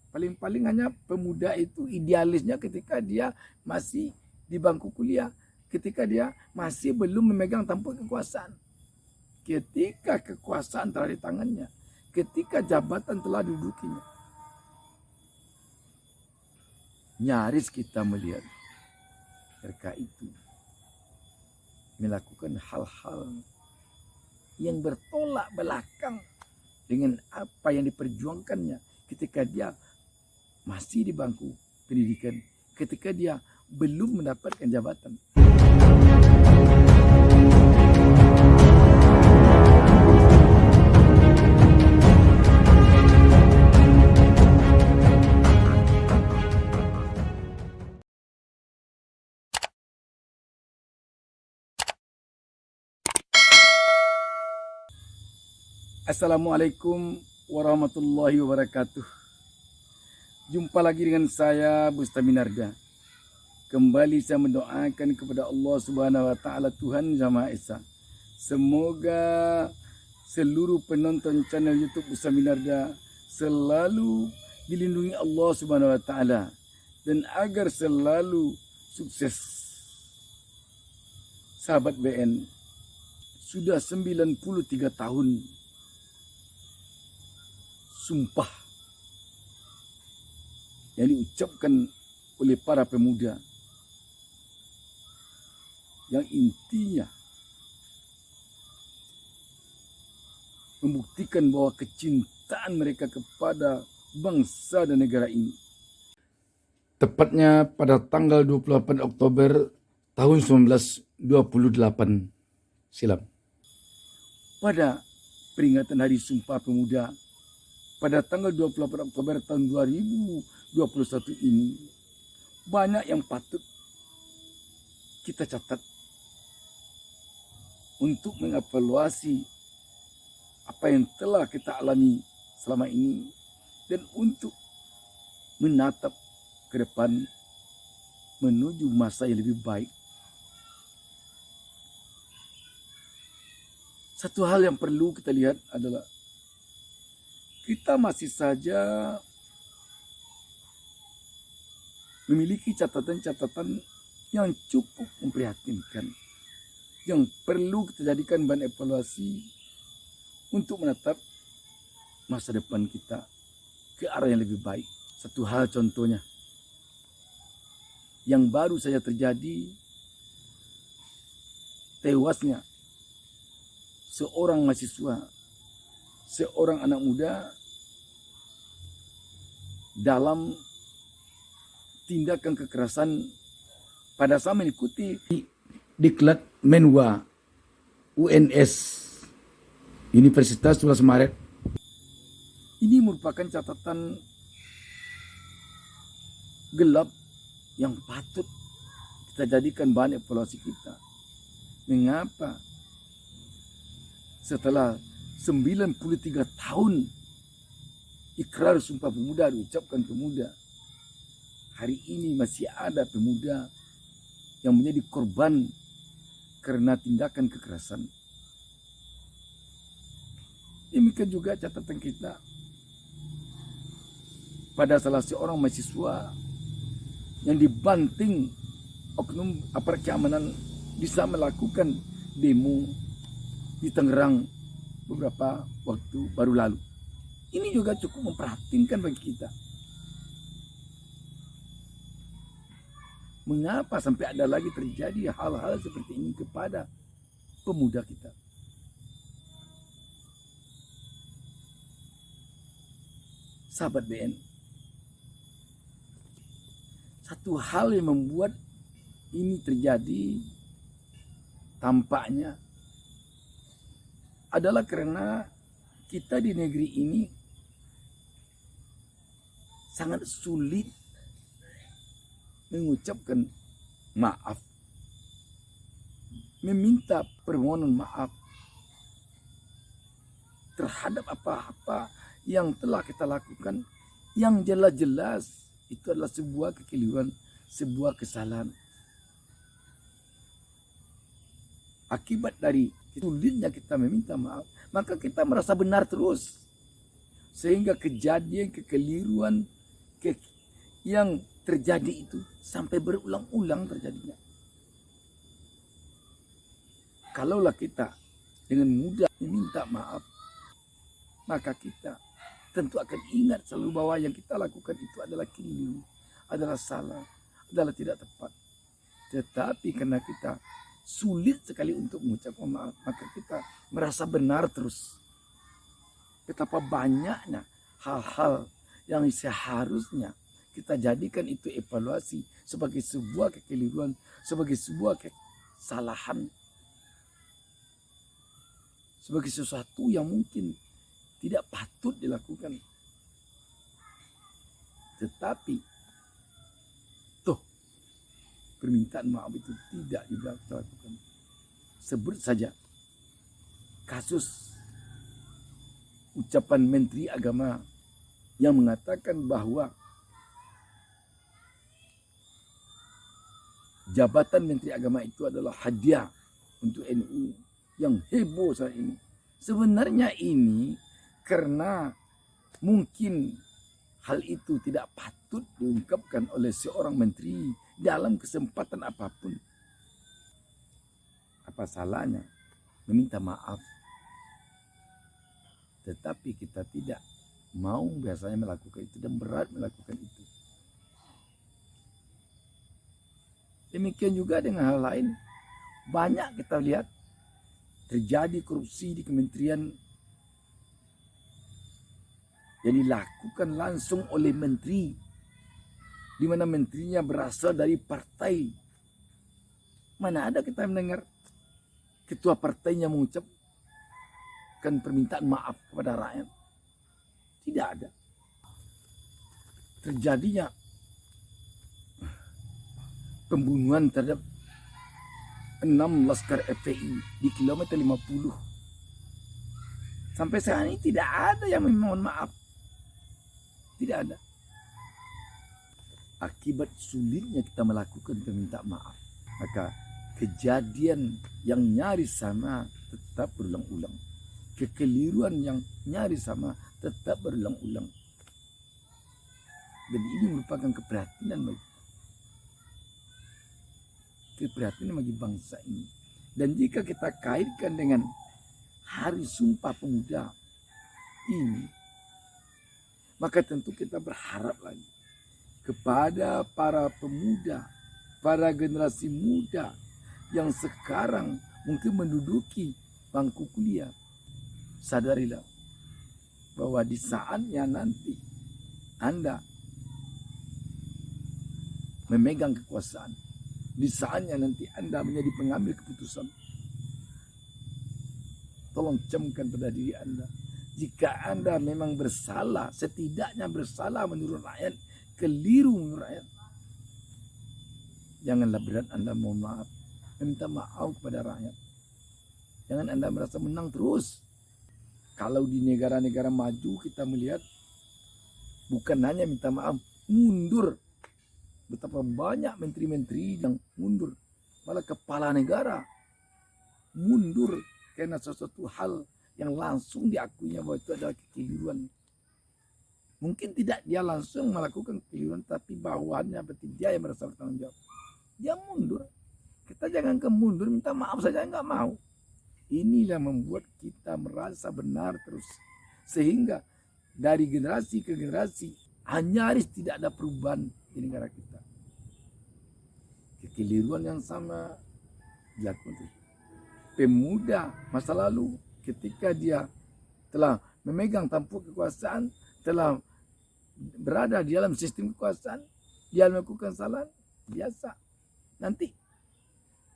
Paling-paling hanya pemuda itu idealisnya ketika dia masih di bangku kuliah, ketika dia masih belum memegang tampuk kekuasaan. Ketika kekuasaan telah di tangannya, ketika jabatan telah didudukinya, nyaris kita melihat mereka itu melakukan hal-hal yang bertolak belakang dengan apa yang diperjuangkannya ketika dia masih di bangku pendidikan, ketika dia belum mendapatkan jabatan. Assalamualaikum warahmatullahi wabarakatuh. Jumpa lagi dengan saya Bustaminarda. Kembali saya mendoakan kepada Allah Subhanahu wa taala, Tuhan Yang Maha Esa. Semoga seluruh penonton channel YouTube Bustaminarda selalu dilindungi Allah Subhanahu wa taala dan agar selalu sukses. Sahabat BN, sudah 93 tahun sumpah yang diucapkan oleh para pemuda yang intinya membuktikan bahwa kecintaan mereka kepada bangsa dan negara ini. Tepatnya pada tanggal 28 Oktober tahun 1928 silam. Pada peringatan Hari Sumpah Pemuda pada tanggal 28 Oktober tahun 2021 ini, banyak yang patut kita catat untuk mengevaluasi apa yang telah kita alami selama ini dan untuk menatap ke depan menuju masa yang lebih baik. Satu hal yang perlu kita lihat adalah kita masih saja memiliki catatan-catatan yang cukup memprihatinkan, yang perlu kita jadikan bahan evaluasi untuk menatap masa depan kita ke arah yang lebih baik. Satu hal contohnya, yang baru saja terjadi, tewasnya seorang mahasiswa, seorang anak muda dalam tindakan kekerasan pada saat mengikuti diklat Menwa UNS Universitas 11 Maret. Ini merupakan catatan gelap yang patut kita jadikan bahan evaluasi kita. Mengapa setelah 93 tahun ikrar Sumpah Pemuda diucapkan pemuda, hari ini masih ada pemuda yang menjadi korban karena tindakan kekerasan. Demikian juga catatan kita pada salah seorang mahasiswa yang dibanting oknum aparat keamanan bisa melakukan demo di Tangerang beberapa waktu baru lalu. Ini juga cukup memprihatinkan bagi kita. Mengapa sampai ada lagi terjadi hal-hal seperti ini kepada pemuda kita? Sahabat BN, satu hal yang membuat ini terjadi tampaknya adalah karena kita di negeri ini sangat sulit mengucapkan maaf, meminta permohonan maaf terhadap apa-apa yang telah kita lakukan, yang jelas-jelas itu adalah sebuah kekeliruan, sebuah kesalahan. Akibat dari sulitnya kita meminta maaf, maka kita merasa benar terus. Sehingga kejadian kekeliruan yang terjadi itu sampai berulang-ulang terjadinya. Kalaulah kita dengan mudah meminta maaf, maka kita tentu akan ingat selalu bahwa yang kita lakukan itu adalah keliru, adalah salah, adalah tidak tepat. Tetapi karena kita sulit sekali untuk mengucapkan maaf, maka kita merasa benar terus. Betapa banyaknya hal-hal yang seharusnya kita jadikan itu evaluasi sebagai sebuah kekeliruan, sebagai sebuah kesalahan, sebagai sesuatu yang mungkin tidak patut dilakukan. Tetapi toh permintaan maaf itu tidak dilakukan. Sebut saja kasus ucapan Menteri Agama yang mengatakan bahwa jabatan Menteri Agama itu adalah hadiah untuk NU, yang heboh saat ini. Sebenarnya ini karena mungkin hal itu tidak patut diungkapkan oleh seorang menteri dalam kesempatan apapun. Apa salahnya meminta maaf? Tetapi kita tidak mau biasanya melakukan itu dan berat melakukan itu. Demikian juga dengan hal lain. Banyak kita lihat terjadi korupsi di kementerian yang dilakukan langsung oleh menteri, di mana menterinya berasal dari partai. Mana ada kita mendengar ketua partainya mengucapkan permintaan maaf kepada rakyat? Tidak ada. Terjadinya pembunuhan terhadap 6 laskar FPI di kilometer 50. Sampai saat ini tidak ada yang memohon maaf. Tidak ada. Akibat sulitnya kita melakukan permintaan maaf, maka kejadian yang nyaris sama tetap berulang-ulang. Kekeliruan yang nyaris sama tetap berulang-ulang. Dan ini merupakan keprihatinan bagi bangsa ini. Dan jika kita kaitkan dengan Hari Sumpah Pemuda ini, maka tentu kita berharap lagi kepada para pemuda, para generasi muda yang sekarang mungkin menduduki bangku kuliah. Sadarilah bahwa di saatnya nanti Anda memegang kekuasaan, di saatnya nanti Anda menjadi pengambil keputusan, tolong camkan pada diri Anda. Jika Anda memang bersalah, setidaknya bersalah menurut rakyat, keliru menurut rakyat, janganlah berat Anda mohon maaf, minta maaf kepada rakyat. Jangan Anda merasa menang terus. Kalau di negara-negara maju kita melihat bukan hanya minta maaf, mundur. Betapa banyak menteri-menteri yang mundur. Malah kepala negara mundur karena sesuatu hal yang langsung diakuinya bahwa itu adalah kekeliruan. Mungkin tidak dia langsung melakukan kekeliruan, tapi bawahannya berarti dia yang merasa bertanggung jawab. Dia mundur. Kita jangan mundur, minta maaf saja nggak mau. Inilah membuat kita merasa benar terus. Sehingga dari generasi ke generasi nyaris tidak ada perubahan di negara kita. Kekeliruan yang sama dilakukan. Pemuda masa lalu ketika dia telah memegang tampuk kekuasaan, telah berada di dalam sistem kekuasaan, dia melakukan kesalahan biasa. Nanti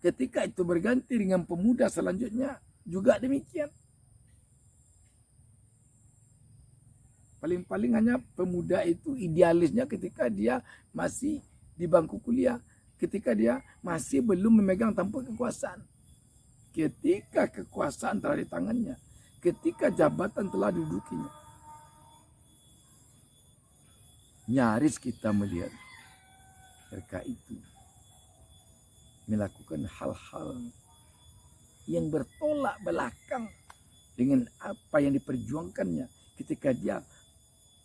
ketika itu berganti dengan pemuda selanjutnya juga demikian. Paling-paling hanya pemuda itu idealisnya ketika dia masih di bangku kuliah, ketika dia masih belum memegang tampuk kekuasaan. Ketika kekuasaan telah di tangannya, ketika jabatan telah didudukinya, nyaris kita melihat mereka itu melakukan hal-hal yang bertolak belakang dengan apa yang diperjuangkannya ketika dia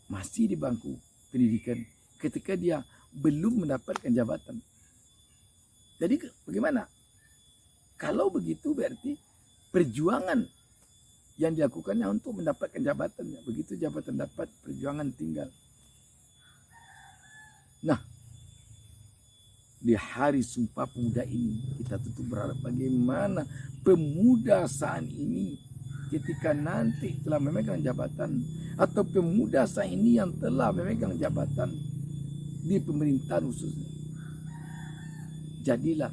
masih di bangku pendidikan, ketika dia belum mendapatkan jabatan. Jadi bagaimana? Kalau begitu berarti perjuangan yang dilakukannya untuk mendapatkan jabatannya. Begitu jabatan dapat, perjuangan tinggal. Nah, di hari Sumpah Pemuda ini kita tentu berharap bagaimana pemuda saat ini ketika nanti telah memegang jabatan, atau pemuda saat ini yang telah memegang jabatan di pemerintahan khususnya, jadilah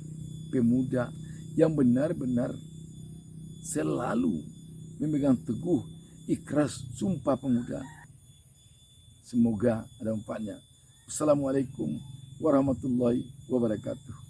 pemuda yang benar-benar selalu memegang teguh ikhras Sumpah Pemuda. Semoga ada manfaatnya. Assalamualaikum warahmatullahi wabarakatuh.